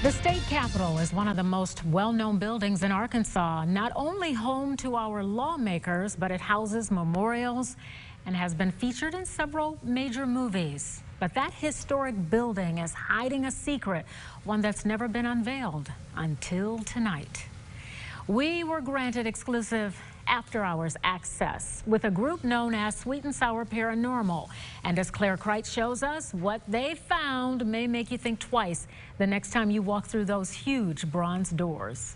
The state capitol is one of the most well-known buildings in Arkansas, not only home to our lawmakers, but it houses memorials and has been featured in several major movies. But that historic building is hiding a secret, one that's never been unveiled until tonight. We were granted exclusive after-hours access with a group known as Sweet and Sour Paranormal. And as Claire Kreitz shows us, what they found may make you think twice the next time you walk through those huge bronze doors.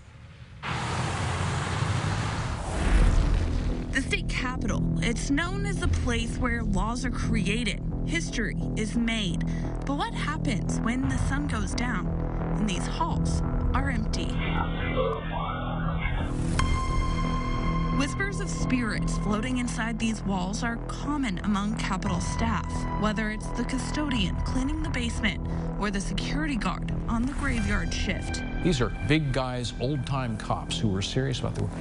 The state capitol, it's known as the place where laws are created, history is made. But what happens when the sun goes down and these halls are empty? Whispers of spirits floating inside these walls are common among Capitol staff, whether it's the custodian cleaning the basement or the security guard on the graveyard shift. These are big guys, old-time cops who were serious about the work.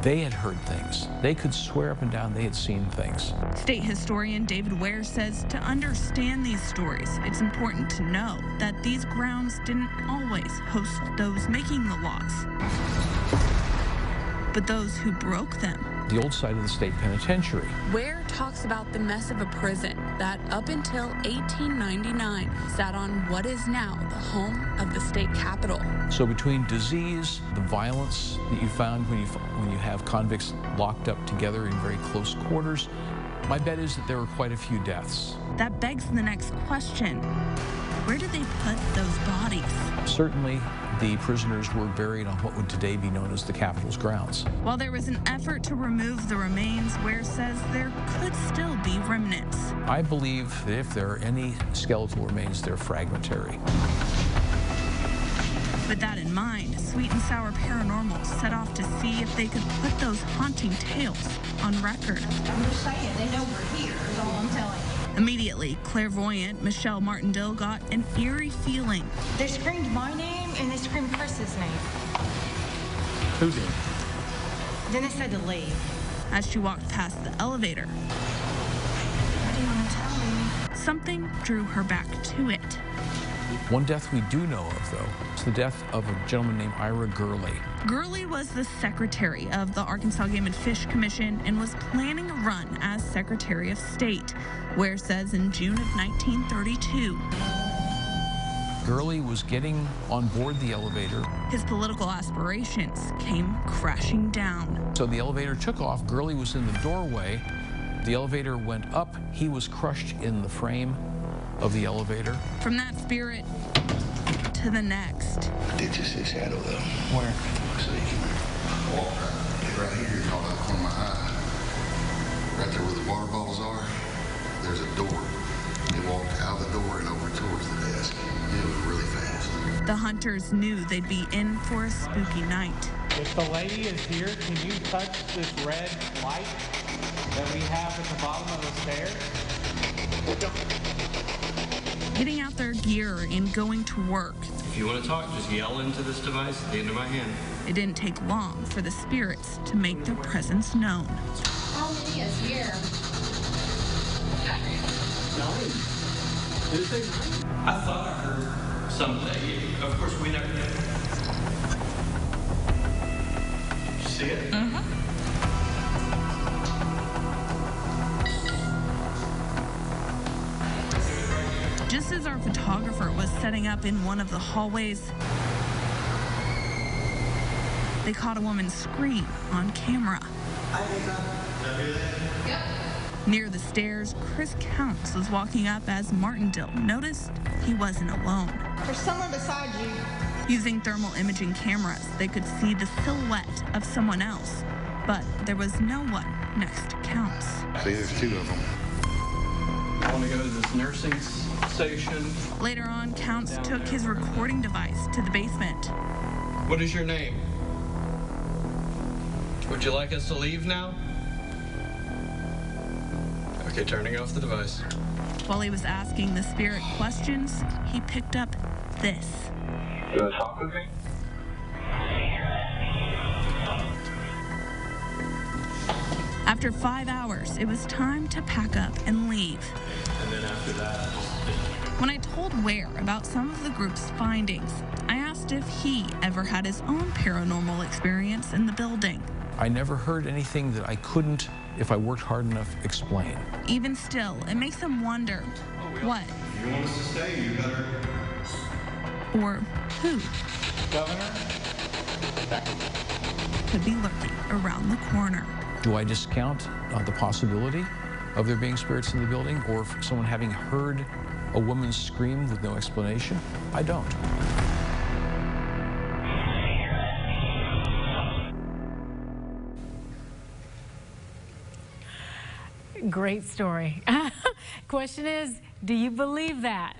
They had heard things. They could swear up and down they had seen things. State historian David Ware says to understand these stories, it's important to know that these grounds didn't always host those making the laws, but those who broke them. The old site of the state penitentiary. Ware talks about the mess of a prison that up until 1899 sat on what is now the home of the state capitol. So between disease, the violence that you found when you have convicts locked up together in very close quarters, my bet is that there were quite a few deaths. That begs the next question. Where did they put those bodies? Certainly, the prisoners were buried on what would today be known as the Capitol's grounds. While there was an effort to remove the remains, Ware says there could still be remnants. I believe that if there are any skeletal remains, they're fragmentary. With that in mind, Sweet and Sour Paranormal set off to see if they could put those haunting tales on record. I'm just saying, they know we're here, is all I'm telling you. Immediately, clairvoyant Michelle Martindale got an eerie feeling. They screamed my name and they screamed Chris's name. Who did? Then they said to leave. As she walked past the elevator, What do you want to tell me? something drew her back to it. One death we do know of, though, is the death of a gentleman named Ira Gurley. Gurley was the secretary of the Arkansas Game and Fish Commission and was planning a run as Secretary of State, Ware says in June of 1932. Gurley was getting on board the elevator. His political aspirations came crashing down. So the elevator took off. Gurley was in the doorway. The elevator went up. He was crushed in the frame of the elevator. From that spirit to the next. I did just see a shadow, though. Where? See, right here, called out the corner of my eye. Right there where the water bottles are, there's a door. They walked out the door and over towards the desk. It was really fast. The hunters knew they'd be in for a spooky night. If the lady is here, can you touch this red light that we have at the bottom of the stairs? Getting out their gear and going to work. If you want to talk, just yell into this device at the end of my hand. It didn't take long for the spirits to make their presence known. How many is here? Did it say 9? I thought I heard something. Of course, we never did. Did you see it? Mm-hmm. Just as our photographer was setting up in one of the hallways, they caught a woman scream on camera. Yep. Near the stairs, Chris Counts was walking up as Martindale noticed he wasn't alone. There's someone beside you. Using thermal imaging cameras, they could see the silhouette of someone else, but there was no one next to Counts. See, there's two of them. I want to go to this nursing station. Later on, Counts took his recording device to the basement. What is your name? Would you like us to leave now? Okay, turning off the device. While he was asking the spirit questions, he picked up this. You want to talk with me? After 5 hours, it was time to pack up and leave. And then after that, When I told Ware about some of the group's findings, I asked if he ever had his own paranormal experience in the building. I never heard anything that I couldn't, if I worked hard enough, explain. Even still, it makes him wonder what If you want us to stay, you better. or who Governor? could be lurking around the corner. Do I discount the possibility of there being spirits in the building, or someone having heard a woman scream with no explanation? I don't. Great story. Question is, do you believe that?